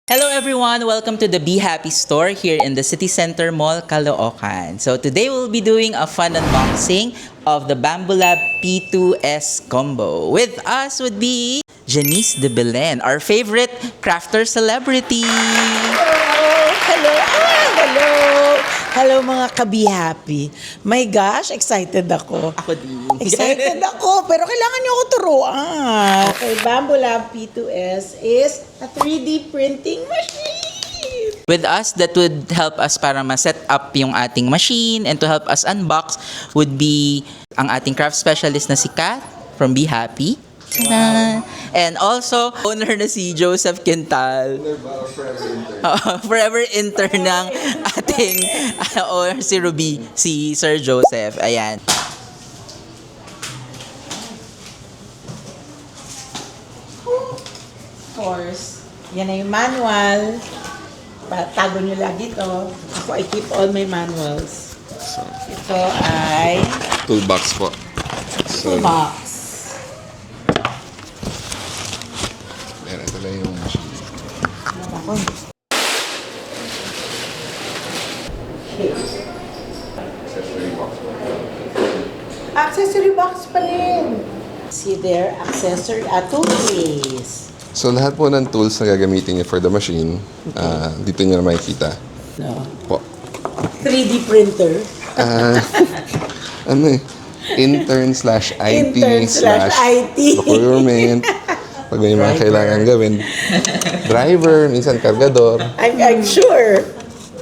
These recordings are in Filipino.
Hello everyone! Welcome to the Be Happy store here in the City Center Mall, Caloocan. So today we'll be doing a fun unboxing of the Bambolab P2S combo. With us would be Janice de Belen, our favorite crafter celebrity. Hello! Hello! Hello mga kabi-happy. My gosh, excited ako. Ako din. Excited ako, pero kailangan niyo ako turuan. Okay, Bambolab P2S is a 3D printing machine. With us, that would help us para ma-set up yung ating machine, and to help us unbox would be ang ating craft specialist na si Kat from Be Happy. Wow. And also, owner na si Joseph Quintal. Forever intern ng ating owner si Ruby, si Sir Joseph. Ayan. Of course, yan na yung manual. Tago nyo lagi to. Ako, I keep all my manuals. So, Ito ay toolbox po. So, toolbox. yan, ito lang yung machine. Ako. Accessory box po. Accessory box pa rin. See there, accessory, toolcase. So, lahat po ng tools na gagamitin niyo for the machine, dito niyo na makikita. No. Po. 3D printer. Ano eh? Intern slash IT Intern slash IT. procurement. Pag may mga kailangan gawin. Driver, minsan kargador. I'm sure.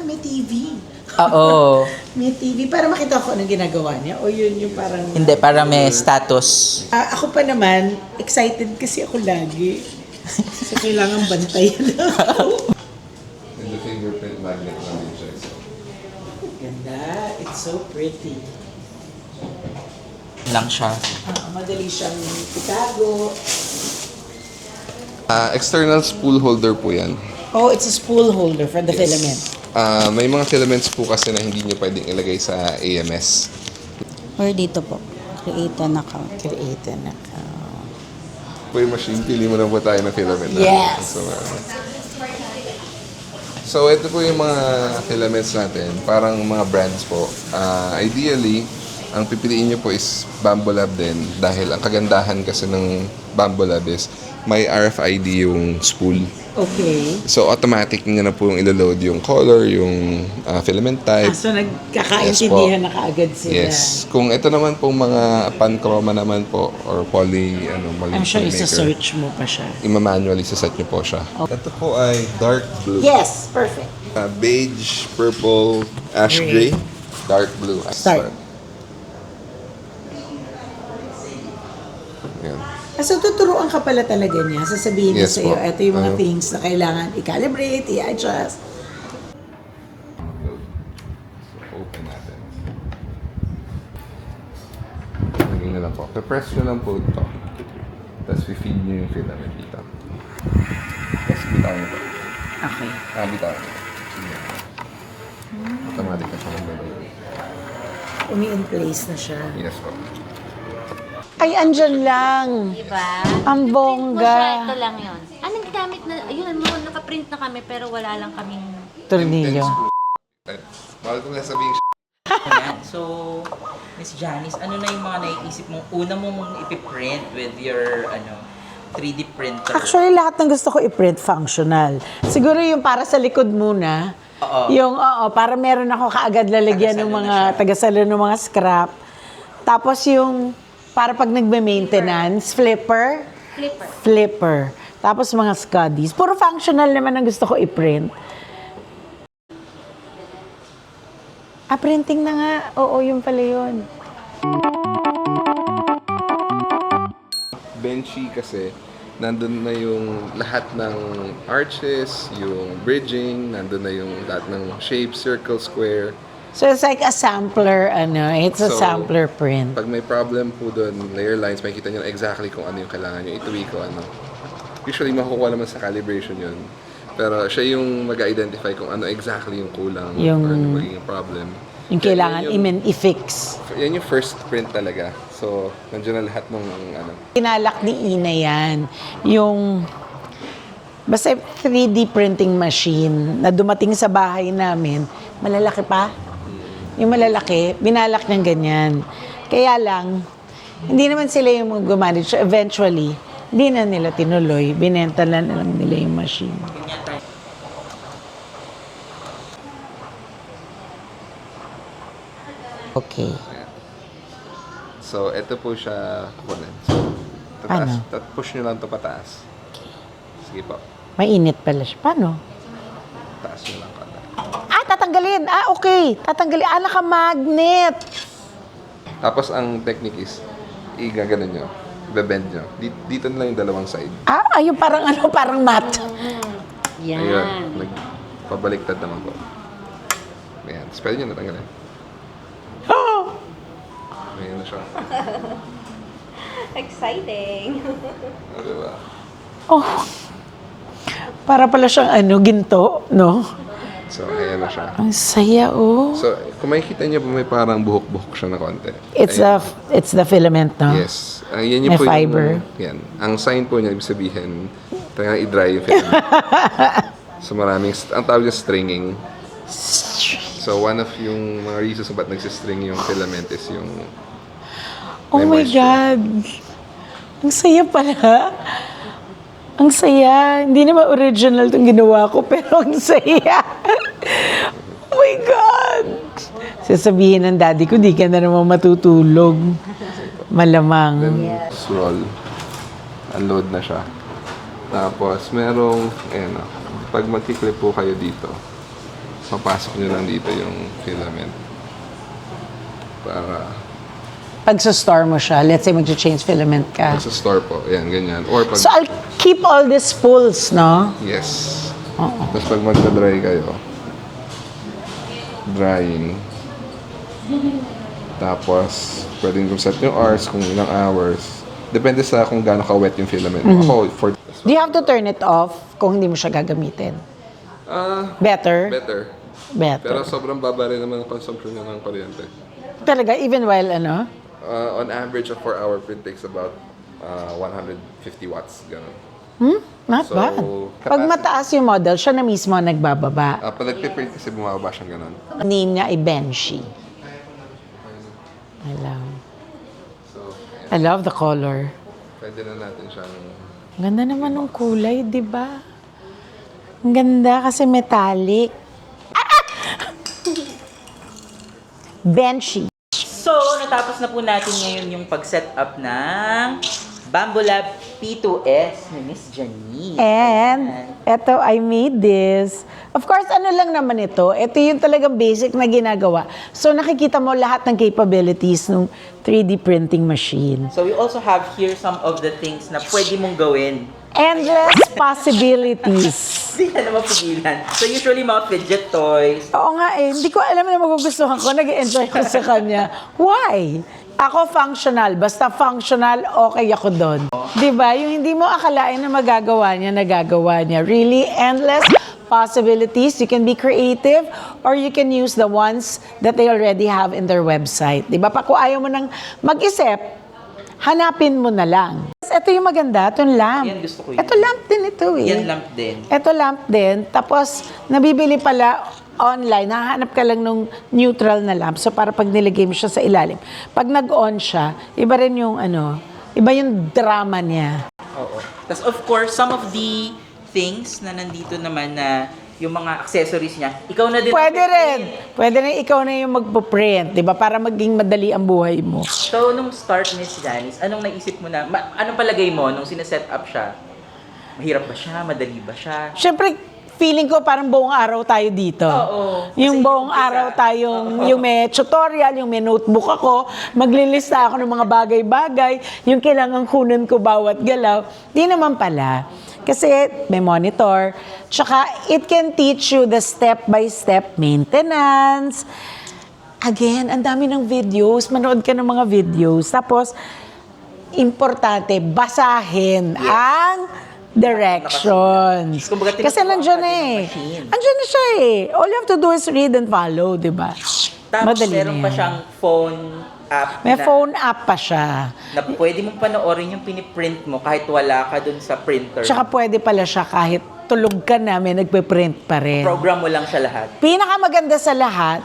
May TV. Oo. May TV para makita ko anong ginagawa niya. O yun yung parang... Hindi, para may status. Ako pa naman, excited kasi ako lagi. So kailangan bantayan ako. And the fingerprint magnet namin siya. So, Ganda. It's so pretty. Lang siya. Madali siyang itago. external spool holder po yan. Oh, it's a spool holder for the filament. May mga filaments po kasi na hindi niyo pwedeng ilagay sa AMS. Or dito po, create an account. Create an account. Po yung machine, pili mo na po tayo ng filament. Yes! So, ito po yung mga filaments natin. Parang mga brands po. Ideally, ang pipiliin nyo po is Bambolab din. Dahil ang kagandahan kasi ng Bambolab is may RFID yung spool. Okay. So, automatic nyo na po yung ilo-load yung color, yung filament type. So nagkakaintindihan na kaagad sila. Yes. Kung ito naman po mga pan-chroma naman po or poly, I'm sure maker, isa-search mo pa siya. ima-manually set nyo po siya. Ito po ay dark blue. Yes, perfect. Beige, purple, ash Gray. gray, dark blue. Start. Yan. So tuturuan ka pala talaga niya. Sasabihin niya Yes sa'yo, po. ito yung mga things na kailangan i-calibrate, i-adjust. So, open natin. Lagyan na lang po. Press nyo lang po ito. Tapos i-feed nyo yung filament dito. Tapos bitawan nyo po. Okay. Bitawan nyo. Automatic na siya mag-load. Umi-in place na siya. Yes po. Ay, andyan lang. Diba? Ang Print mo siya, bongga. ito lang yun. Anong gamit na, yun, nakaprint na kami pero wala lang kaming... Tornilyo. Mahal ko na sabihin Ayan. So, Miss Janice, ano na yung mga naiisip mong una mong ipiprint with your 3D printer? Actually, lahat ng gusto ko i-print functional. Siguro yung para sa likod muna. Oo. Yung, para meron ako kaagad lalagyan ng mga tagasalo ng mga scrap. Tapos yung para pag nagme-maintenance, flipper. Tapos mga scuddies. Puro functional naman ang gusto ko i-print. Printing na nga. Oo, yun pala yun. Benchy kasi nandun na yung lahat ng arches, yung bridging, nandun na yung lahat ng shape, circle, square. So it's like a sampler, it's a So, sampler print. Pag may problem po doon, layer lines, makikita nyo na exactly kung ano yung kailangan nyo ituwi ko ano. Usually makukuha naman sa calibration yun. Pero siya yung mag-identify kung ano exactly yung kulang Yung- or ano magiging problem. Yung kailangan i-fix. Yan yung first print talaga. So, nandiyan na lahat ng ano. Tinalak ni Ina yan. Yung Basta 3D printing machine na dumating sa bahay namin, malalaki pa. Yung malalaki, binalak niyang ganyan. Kaya lang, hindi naman sila yung gumanage. So eventually, hindi na nila tinuloy. Binenta na lang nila yung machine. Okay. So, ito po siya kukunin. So, tataas. Ano? Push nyo lang ito pataas. Sige po. Mainit pala siya. Paano? Taas nyo lang kada. Tatanggalin. Okay. Tatanggalin. Naka-magnet. Tapos, ang technique is, igaganon nyo. Ibebend nyo. Dito na lang yung dalawang side. Yung parang parang mat. Yan. Ayun. Pabaliktad naman po. Ayan. Tapos pwede nyo natanggalin. Ayan na siya. Exciting. Diba? Para pala siyang ginto, no? So, ayan na siya. Ang saya, So, kung makikita niyo po, may parang buhok-buhok siya na konti. It's the filament, no? Yes. Yan May po fiber. Yan. Ang sign po niya, ibig sabihin, talagang i-dry yung filament. So, ang tawag niya stringing. So, one of yung mga reasons kung ba't nagsistring yung filament is yung Oh may my moisture. God! Ang saya pala. Ang saya. Hindi naman original itong ginawa ko, pero ang saya. Oh my God! Sasabihin ng daddy ko, di ka na naman matutulog. Malamang. Then, roll. Unload na siya. Tapos, merong, ayan o, pag magkiklip po kayo dito, papasok nyo lang dito yung filament. Para, Pag sa store mo siya, let's say mag-change filament ka. sa store po, ayan, ganyan. Or pag, So I'll keep all these spools, no? yes. Tapos pag magdadry kayo, drying. Tapos, pwedeng kung set yung hours, kung ilang hours. Depende sa kung gaano ka-wet yung filament. Ako, for Do you have to turn it off kung hindi mo siya gagamitin? Better? better. Better. Pero sobrang baba rin naman ang consumption niya ng kuryente. Talaga, even while On average, a 4-hour print takes about 150 watts. Ganun. Not So, bad. Pag mataas yung model, siya na mismo ang nagbababa. Pag nagpiprint kasi bumababa siyang ganun. Name niya ay Benshi. I love the color. Pwede na natin siyang... Ang ganda naman ng kulay, di ba? Ang ganda kasi metallic. Benshi. So, natapos na po natin ngayon yung pag-set up ng Bamboo Lab P2S ni Miss Janine. And, eto, I made this. Of course, ano lang naman ito? Ito yung talagang basic na ginagawa. So, nakikita mo lahat ng capabilities ng 3D printing machine. So, we also have here some of the things na pwede mong gawin. Endless possibilities. Hindi ka na mapigilan. So, usually mga fidget toys. Oo nga hindi ko alam na magugustuhan ko. Nag-enjoy ko sa kanya. Why? Ako functional. Basta functional, okay ako doon. Diba? Yung hindi mo akalain na magagawa niya, nagagawa niya. Really endless possibilities. You can be creative or you can use the ones that they already have in their website. Diba? Pa kung ayaw mo nang mag-isip, hanapin mo na lang. Ito yung maganda, itong lamp. Yan, gusto ko yun. Ito lamp din ito eh. Yan lamp din. Ito lamp din. Tapos, nabibili pala online. Hahanap ka lang nung neutral na lamp. So, para pag nilagay mo siya sa ilalim. Pag nag-on siya, iba rin yung iba yung drama niya. Oo. Tapos, of course, some of the things na nandito naman na yung mga accessories niya, ikaw na din. Pwede rin. Pwede rin ikaw na yung magpo-print, di ba? Para maging madali ang buhay mo. So, nung start, Miss Janice, anong naisip mo na, anong palagay mo nung sineset up siya? Mahirap ba siya? Madali ba siya? Siyempre, feeling ko parang buong araw tayo dito. Oo. Yung Kasi buong yung araw isa. tayong, Oo. yung may tutorial, yung may notebook ako, maglilista ako ng mga bagay-bagay, yung kailangan kunin ko bawat galaw. Di naman pala. Kasi may monitor. Tsaka, it can teach you the step-by-step maintenance. Again, ang dami ng videos. Manood ka ng mga videos. Tapos, importante, basahin ang directions. Kumbaga, Kasi tinuturuan nandiyan ka din na ng eh. machine. Andiyan na siya eh. All you have to do is read and follow, di ba? Tapos, Madali meron na pa yan. siyang phone app May na, phone app pa siya. na pwede mong panoorin yung piniprint mo kahit wala ka dun sa printer. Tsaka pwede pala siya kahit tulog ka na, may nagpe-print pa rin. Program mo lang siya lahat. Pinakamaganda sa lahat,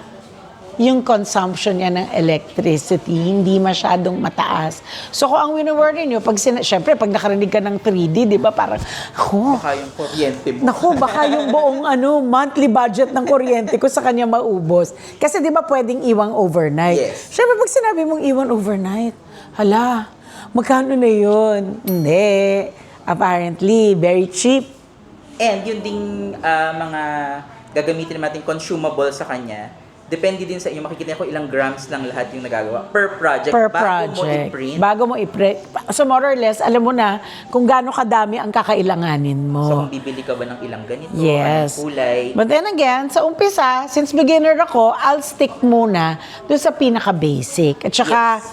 yung consumption niya ng electricity, hindi masyadong mataas. So kung ang wino-worry nyo, syempre, pag nakarinig ka ng 3D, di ba, parang, Baka yung kuryente mo. naku, baka yung buong monthly budget ng kuryente ko sa kanya maubos. Kasi di ba pwedeng iwang overnight? Yes. Syempre, pag sinabi mong iwan overnight, hala, magkano na yun? Hindi. Apparently, very cheap. And yun ding mga gagamitin natin consumable sa kanya, depende din sa inyo. Makikita ko ilang grams lang lahat yung nagagawa per project. Per bago mo project. i-print. Bago mo i-print. So more or less, alam mo na kung gaano kadami ang kakailanganin mo. So kung bibili ka ba ng ilang ganito, Yes. anong kulay. But then again, sa umpisa, since beginner ako, I'll stick muna doon sa pinaka-basic. At saka,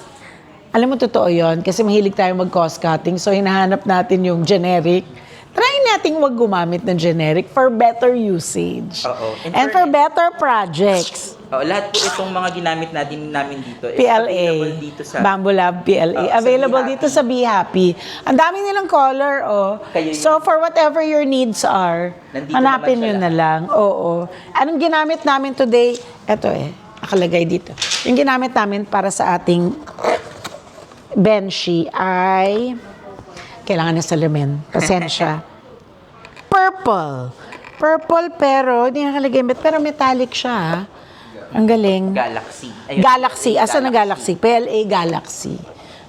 alam mo, totoo yun, kasi mahilig tayo mag-cost cutting, so hinahanap natin yung generic. Try nating wag gumamit ng generic for better usage. Oo. And for better projects. Lahat po itong mga ginamit namin dito is PLA, available dito sa Bamboo Lab PLA. sa Available Be dito sa Be Happy. Ang dami nilang color, Kayo yun. So, for whatever your needs are, Nandito hanapin naman nyo siya na lang. Oo. Anong ginamit namin today? Ito nakalagay dito. Yung ginamit namin para sa ating Benshi ay kailangan ng salamin. Pasensya. Purple. Purple pero, hindi nakalagay, pero metallic siya. Ang galing. Galaxy. Ayun. Galaxy. Asan ang Galaxy? PLA Galaxy.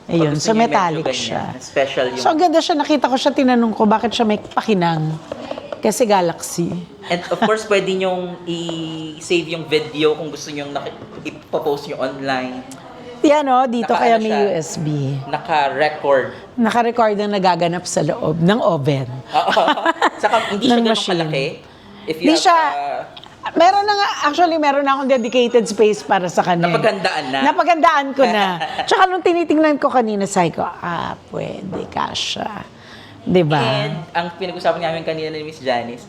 Ayun. Pag gusto So, niyo metallic medyo siya. ganyan, special yung... So, ang ganda siya. Nakita ko siya, tinanong ko, bakit siya may pakinang? Kasi Galaxy. And of course, pwede nyong i-save yung video kung gusto nyong ipopost nyo online. Yan dito Naka- kaya ano may siya? USB. Naka-record. Naka-record ang nagaganap sa loob ng oven. Oo. Saka hindi siya Ng ganun machine. kalaki. If you Di have, siya, meron na nga, actually meron na akong dedicated space para sa kanya. Napaghandaan na. Napaghandaan ko na. Tsaka nung tinitingnan ko kanina, sabi ko, pwede, kasha. Diba? And ang pinag-usapan namin kanina ni Miss Janice,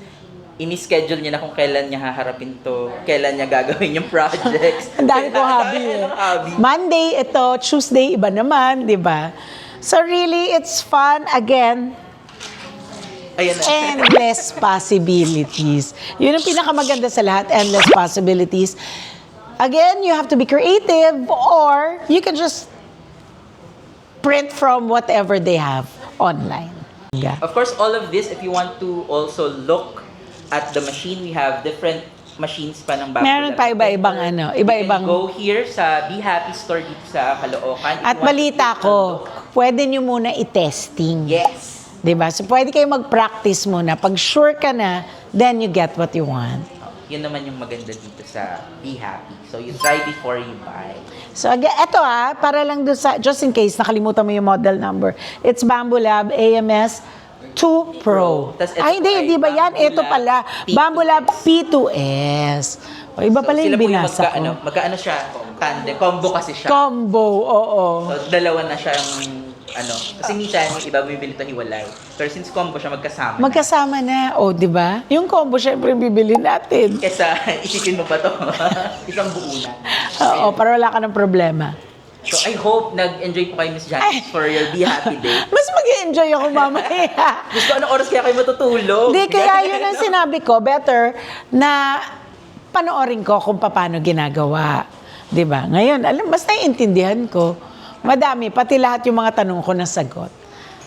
ini-schedule niya na kung kailan niya haharapin to, kailan niya gagawin yung projects. Ang dami kong hobby eh. hobby. Monday, ito. Tuesday, iba naman, di ba? So really, it's fun. Again, Ayan na. endless possibilities. Yun ang pinakamaganda sa lahat, endless possibilities. Again, you have to be creative or you can just print from whatever they have online. Yeah. Of course, all of this, if you want to also look at the machine, we have different machines pa ng Bamboo Meron Lab. pa iba-ibang iba-ibang. You can go here sa Be Happy store dito sa Caloocan. If At you want balita to ko, look- pwede nyo muna i-testing. Yes. Diba? So, pwede kayo mag-practice muna. Pag sure ka na, then you get what you want. Yun naman yung maganda dito sa Be Happy. So, you try before you buy. So, eto para lang doon sa, just in case, nakalimutan mo yung model number. It's Bamboo Lab AMS 2 Pro. Tas ito Ay, hindi, ay di ba yan? Bamboo Ito Lab pala. P2S. Bamboo Lab P2S. O, iba pala sila yung po binasa ko. magkaano siya, tandem, combo kasi siya. Combo, oo. So, dalawa na siyang, kasi minsan yung iba bumibili ito hiwalay. Pero since combo siya, magkasama na. Magkasama na. O, di ba? Yung combo, syempre, bibili natin. Kesa isipin mo pa to. Isang buo na. Oo, para wala ka ng problema. So, I hope nag-enjoy po kayo, Miss Janice, for your Be Happy Day. Mas mag-enjoy ako mamaya. Gusto anong oras kaya kayo matutulog? Hindi, kaya yun ang sinabi ko, better na panoorin ko kung paano ginagawa. 'Di ba? Ngayon, mas naiintindihan ko. Madami, pati lahat yung mga tanong ko nasagot.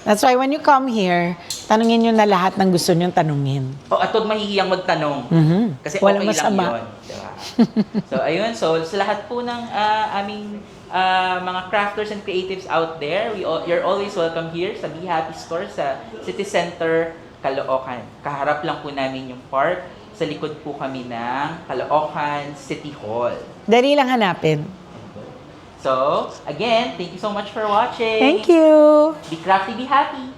That's why when you come here, tanungin nyo na lahat ng gusto nyong tanungin. At huwag mahihiyang magtanong. Kasi Walang okay masama. lang yun. Diba? So, ayun. So, sa lahat po ng aming mga crafters and creatives out there, you're always welcome here sa Be Happy Store sa City Center, Caloocan. Kaharap lang po namin yung park. Sa likod po kami ng Caloocan City Hall. Dali lang hanapin. So, again, thank you so much for watching. Thank you! Be crafty, be happy.